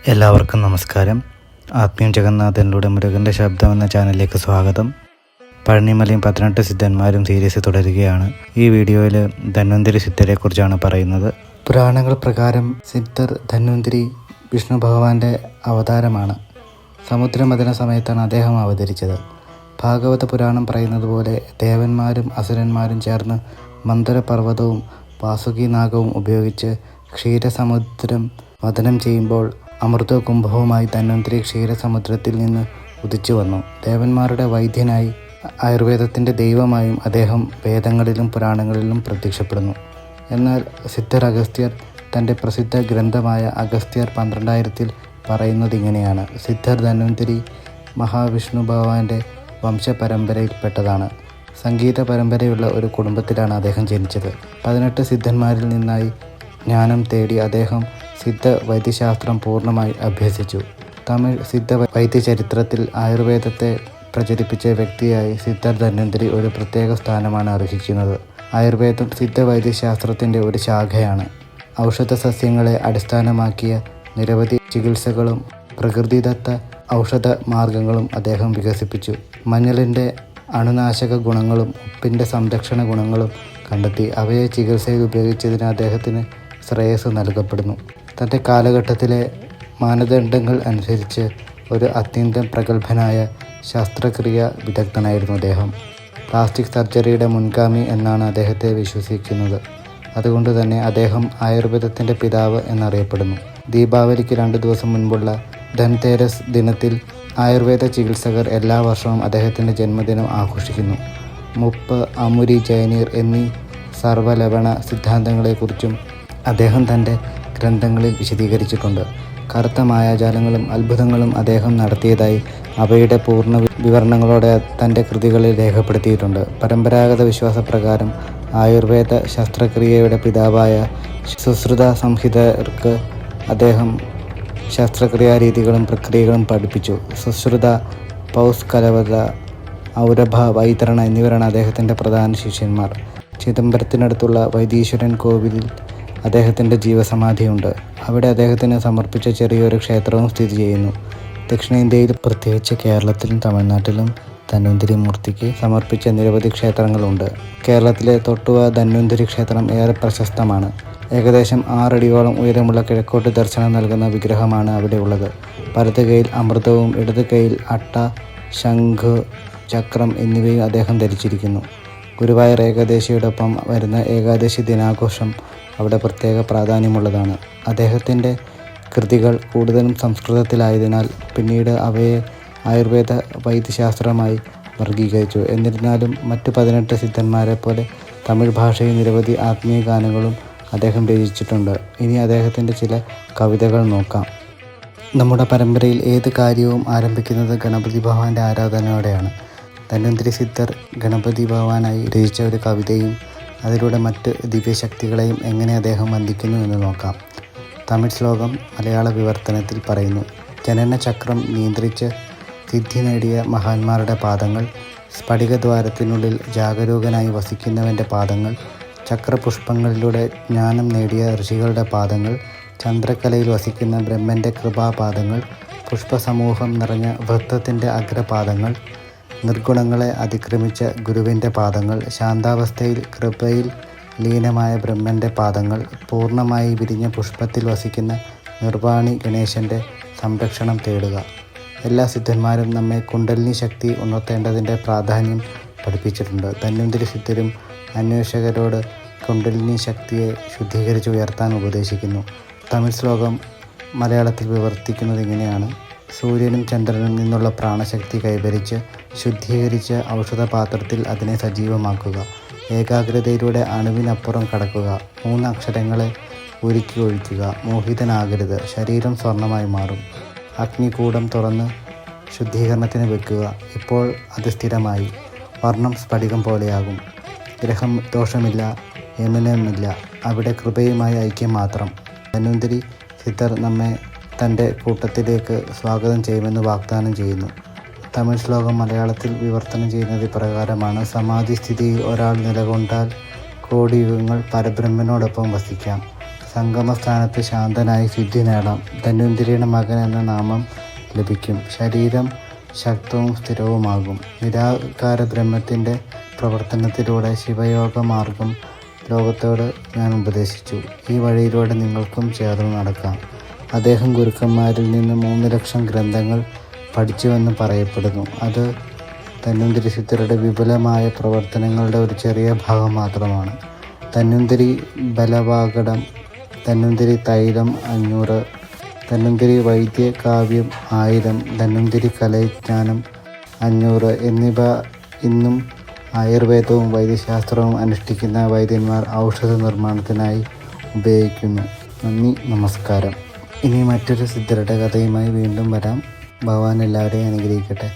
എല്ലാവർക്കും നമസ്കാരം. ആത്മീയം ജഗന്നാഥനിലൂടെ മുരുകൻ്റെ ശബ്ദം എന്ന ചാനലിലേക്ക് സ്വാഗതം. പഴനിമലയും 18 സിദ്ധന്മാരും സീരീസ് തുടരുകയാണ്. ഈ വീഡിയോയിൽ ധന്വന്തരി സിദ്ധരെക്കുറിച്ചാണ് പറയുന്നത്. പുരാണങ്ങൾ പ്രകാരം സിദ്ധർ ധന്വന്തരി വിഷ്ണു ഭഗവാന്റെ അവതാരമാണ്. സമുദ്രമഥന സമയത്താണ് അദ്ദേഹം അവതരിച്ചത്. ഭാഗവത പുരാണം പറയുന്നത് പോലെ ദേവന്മാരും അസുരന്മാരും ചേർന്ന് മന്ദരപർവ്വതവും വാസുകി നാഗവും ഉപയോഗിച്ച് ക്ഷീരസമുദ്രം മഥനം ചെയ്യുമ്പോൾ അമൃത കുംഭവുമായി ധന്വന്തരി ക്ഷീരസമുദ്രത്തിൽ നിന്ന് ഉദിച്ചു വന്നു. ദേവന്മാരുടെ വൈദ്യനായി ആയുർവേദത്തിൻ്റെ ദൈവമായും അദ്ദേഹം വേദങ്ങളിലും പുരാണങ്ങളിലും പ്രത്യക്ഷപ്പെടുന്നു. എന്നാൽ സിദ്ധർ അഗസ്ത്യർ തൻ്റെ പ്രസിദ്ധ ഗ്രന്ഥമായ അഗസ്ത്യർ 12,000 പറയുന്നത് ഇങ്ങനെയാണ്: സിദ്ധർ ധന്വന്തരി മഹാവിഷ്ണു ഭഗവാന്റെ വംശപരമ്പരയിൽപ്പെട്ടതാണ്. സംഗീത പരമ്പരയുള്ള ഒരു കുടുംബത്തിലാണ് അദ്ദേഹം ജനിച്ചത്. 18 സിദ്ധന്മാരിൽ നിന്നായി ജ്ഞാനം തേടി അദ്ദേഹം സിദ്ധ വൈദ്യശാസ്ത്രം പൂർണ്ണമായി അഭ്യസിച്ചു. തമിഴ് സിദ്ധ വൈദ്യചരിത്രത്തിൽ ആയുർവേദത്തെ പ്രചരിപ്പിച്ച വ്യക്തിയായി സിദ്ധർ ധന്വന്തരി ഒരു പ്രത്യേക സ്ഥാനമാണ് അർഹിക്കുന്നത്. ആയുർവേദം സിദ്ധ വൈദ്യശാസ്ത്രത്തിൻ്റെ ഒരു ശാഖയാണ്. ഔഷധ സസ്യങ്ങളെ അടിസ്ഥാനമാക്കിയ നിരവധി ചികിത്സകളും പ്രകൃതിദത്ത ഔഷധ മാർഗങ്ങളും അദ്ദേഹം വികസിപ്പിച്ചു. മഞ്ഞളിൻ്റെ അണുനാശക ഗുണങ്ങളും ഉപ്പിൻ്റെ സംരക്ഷണ ഗുണങ്ങളും കണ്ടെത്തി അവയെ ചികിത്സയിൽ ഉപയോഗിച്ചതിന് അദ്ദേഹത്തിന് ശ്രേയസ് നൽകപ്പെടുന്നു. തൻ്റെ കാലഘട്ടത്തിലെ മാനദണ്ഡങ്ങൾ അനുസരിച്ച് ഒരു അത്യന്തം പ്രഗത്ഭനായ ശസ്ത്രക്രിയ വിദഗ്ധനായിരുന്നു അദ്ദേഹം. പ്ലാസ്റ്റിക് സർജറിയുടെ മുൻഗാമി എന്നാണ് അദ്ദേഹത്തെ വിശ്വസിക്കുന്നത്. അതുകൊണ്ട് തന്നെ അദ്ദേഹം ആയുർവേദത്തിൻ്റെ പിതാവ് എന്നറിയപ്പെടുന്നു. ദീപാവലിക്ക് 2 ദിവസം മുൻപുള്ള ധൻതേരസ് ദിനത്തിൽ ആയുർവേദ ചികിത്സകർ എല്ലാ വർഷവും അദ്ദേഹത്തിൻ്റെ ജന്മദിനം ആഘോഷിക്കുന്നു. മുപ്പ്, അമുരി, ജൈനീർ എന്നീ സർവ്വലവണ സിദ്ധാന്തങ്ങളെക്കുറിച്ചും അദ്ദേഹം തൻ്റെ ഗ്രന്ഥങ്ങളിൽ വിശദീകരിച്ചിട്ടുണ്ട്. കറുത്ത മായാജാലങ്ങളും അത്ഭുതങ്ങളും അദ്ദേഹം നടത്തിയതായി അവയുടെ പൂർണ്ണ വിവരണങ്ങളോടെ തൻ്റെ കൃതികളിൽ രേഖപ്പെടുത്തിയിട്ടുണ്ട്. പരമ്പരാഗത വിശ്വാസപ്രകാരം ആയുർവേദ ശസ്ത്രക്രിയയുടെ പിതാവായ സുശ്രുത സംഹിതർക്ക് അദ്ദേഹം ശസ്ത്രക്രിയാരീതികളും പ്രക്രിയകളും പഠിപ്പിച്ചു. സുശ്രുത, പൗസ്കലവത, ഔരഭ, വൈതരണ എന്നിവരാണ് അദ്ദേഹത്തിൻ്റെ പ്രധാന ശിഷ്യന്മാർ. ചിദംബരത്തിനടുത്തുള്ള വൈദീശ്വരൻ കോവിലിൽ അദ്ദേഹത്തിൻ്റെ ജീവസമാധിയുണ്ട്. അവിടെ അദ്ദേഹത്തിന് സമർപ്പിച്ച ചെറിയൊരു ക്ഷേത്രവും സ്ഥിതി ചെയ്യുന്നു. ദക്ഷിണേന്ത്യയിൽ, പ്രത്യേകിച്ച് കേരളത്തിലും തമിഴ്നാട്ടിലും ധന്വന്തരി മൂർത്തിക്ക് സമർപ്പിച്ച നിരവധി ക്ഷേത്രങ്ങളുണ്ട്. കേരളത്തിലെ തൊട്ടുവ ധന്വന്തരി ക്ഷേത്രം ഏറെ പ്രശസ്തമാണ്. ഏകദേശം 6 അടിയോളം ഉയരമുള്ള കിഴക്കോട്ട് ദർശനം നൽകുന്ന വിഗ്രഹമാണ് അവിടെ ഉള്ളത്. വലത് കൈയിൽ അമൃതവും ഇടത് കൈയിൽ അട്ട, ശംഖ്, ചക്രം എന്നിവയും അദ്ദേഹം ധരിച്ചിരിക്കുന്നു. ഗുരുവായൂർ ഏകാദശിയോടൊപ്പം വരുന്ന ഏകാദശി ദിനാഘോഷം അവിടെ പ്രത്യേക പ്രാധാന്യമുള്ളതാണ്. അദ്ദേഹത്തിൻ്റെ കൃതികൾ കൂടുതലും സംസ്കൃതത്തിലായതിനാൽ പിന്നീട് അവയെ ആയുർവേദ വൈദ്യശാസ്ത്രമായി വർഗീകരിച്ചു. എന്നിരുന്നാലും മറ്റു 18 സിദ്ധന്മാരെ പോലെ തമിഴ് ഭാഷയിൽ നിരവധി ആത്മീയ ഗാനങ്ങളും അദ്ദേഹം രചിച്ചിട്ടുണ്ട്. ഇനി അദ്ദേഹത്തിൻ്റെ ചില കവിതകൾ നോക്കാം. നമ്മുടെ പരമ്പരയിൽ ഏത് കാര്യവും ആരംഭിക്കുന്നത് ഗണപതി ഭഗവാന്റെ ആരാധനയോടെയാണ്. ധന്വന്തരി സിദ്ധർ ഗണപതി ഭഗവാനായി രചിച്ച ഒരു കവിതയും അതിലൂടെ മറ്റ് ദിവ്യശക്തികളെയും എങ്ങനെ അദ്ദേഹം വന്ദിക്കുന്നു എന്ന് നോക്കാം. തമിഴ് ശ്ലോകം മലയാള വിവർത്തനത്തിൽ പറയുന്നു: ജനനചക്രം നിയന്ത്രിച്ച് സിദ്ധി നേടിയ മഹാന്മാരുടെ പാദങ്ങൾ, സ്ഫടികദ്വാരത്തിനുള്ളിൽ ജാഗരൂകനായി വസിക്കുന്നവൻ്റെ പാദങ്ങൾ, ചക്രപുഷ്പങ്ങളിലൂടെ ജ്ഞാനം നേടിയ ഋഷികളുടെ പാദങ്ങൾ, ചന്ദ്രക്കലയിൽ വസിക്കുന്ന ബ്രഹ്മൻ്റെ കൃപാപാദങ്ങൾ, പുഷ്പസമൂഹം നിറഞ്ഞ വൃത്തത്തിൻ്റെ അഗ്രപാദങ്ങൾ, നിർഗുണങ്ങളെ അതിക്രമിച്ച ഗുരുവിൻ്റെ പാദങ്ങൾ, ശാന്താവസ്ഥയിൽ കൃപയിൽ ലീനമായ ബ്രഹ്മൻ്റെ പാദങ്ങൾ, പൂർണ്ണമായി വിരിഞ്ഞ പുഷ്പത്തിൽ വസിക്കുന്ന നിർവാണി ഗണേശൻ്റെ സംരക്ഷണം തേടുക. എല്ലാ സിദ്ധന്മാരും നമ്മെ കുണ്ടലിനി ശക്തി ഉണർത്തേണ്ടതിൻ്റെ പ്രാധാന്യം പഠിപ്പിച്ചിട്ടുണ്ട്. ധന്വന്തരി സിദ്ധരും അന്വേഷകരോട് കുണ്ടലിനി ശക്തിയെ ശുദ്ധീകരിച്ച് ഉയർത്താൻ ഉപദേശിക്കുന്നു. തമിഴ് ശ്ലോകം മലയാളത്തിൽ വിവർത്തിക്കുന്നത് ഇങ്ങനെയാണ്: സൂര്യനും ചന്ദ്രനും നിന്നുള്ള പ്രാണശക്തി കൈവരിച്ച് ശുദ്ധീകരിച്ച ഔഷധപാത്രത്തിൽ അതിനെ സജീവമാക്കുക. ഏകാഗ്രതയിലൂടെ അണുവിനപ്പുറം കടക്കുക. 3 അക്ഷരങ്ങളെ ഉരുക്കി ഒഴിക്കുക. മോഹിതനാകരുത്, ശരീരം സ്വർണ്ണമായി മാറും. അഗ്നികൂടം തുറന്ന് ശുദ്ധീകരണത്തിന് വെക്കുക. ഇപ്പോൾ അത് സ്ഥിരമായി. വർണ്ണം സ്ഫടികം പോലെയാകും. ഗ്രഹം ദോഷമില്ല, യമനമില്ല. അവിടെ കൃപയുമായി ഐക്യം മാത്രം. ധന്വന്തരി സിദ്ധർ നമ്മെ തൻ്റെ കൂട്ടത്തിലേക്ക് സ്വാഗതം ചെയ്യുമെന്ന് വാഗ്ദാനം ചെയ്യുന്നു. തമിഴ് ശ്ലോകം മലയാളത്തിൽ വിവർത്തനം ചെയ്യുന്നത് ഇപ്രകാരമാണ്: സമാധി സ്ഥിതിയിൽ ഒരാൾ നിലകൊണ്ടാൽ കോടി യുഗങ്ങൾ പരബ്രഹ്മനോടൊപ്പം വസിക്കാം. സംഗമസ്ഥാനത്ത് ശാന്തനായി സിദ്ധി നേടാം. ധന്വന്തരിയുടെ മകൻ എന്ന നാമം ലഭിക്കും. ശരീരം ശക്തവും സ്ഥിരവുമാകും. നിരാകാര ബ്രഹ്മത്തിൻ്റെ പ്രവർത്തനത്തിലൂടെ ശിവയോഗ മാർഗം ലോകത്തോട് ഞാൻ ഉപദേശിച്ചു. ഈ വഴിയിലൂടെ നിങ്ങൾക്കും ചേർന്ന് നടക്കാം. അദ്ദേഹം ഗുരുക്കന്മാരിൽ നിന്ന് 3 ലക്ഷം ഗ്രന്ഥങ്ങൾ പഠിച്ചുവെന്ന് പറയപ്പെടുന്നു. അത് ധന്വന്തരി സിദ്ധരുടെ വിപുലമായ പ്രവർത്തനങ്ങളുടെ ഒരു ചെറിയ ഭാഗം മാത്രമാണ്. ധന്വന്തരി ബലവാകടം, ധന്വന്തരി തൈലം 500, ധന്വന്തരി വൈദ്യകാവ്യം 1000, ധന്വന്തരി കലൈജ്ഞാനം 500 എന്നിവ ഇന്നും ആയുർവേദവും വൈദ്യശാസ്ത്രവും അനുഷ്ഠിക്കുന്ന വൈദ്യന്മാർ ഔഷധ നിർമ്മാണത്തിനായി ഉപയോഗിക്കുന്നു. നന്ദി, നമസ്കാരം. ഇനി മറ്റൊരു സിദ്ധരുടെ കഥയുമായി വീണ്ടും വരാം. ഭഗവാൻ എല്ലാവരെയും അനുഗ്രഹിക്കട്ടെ.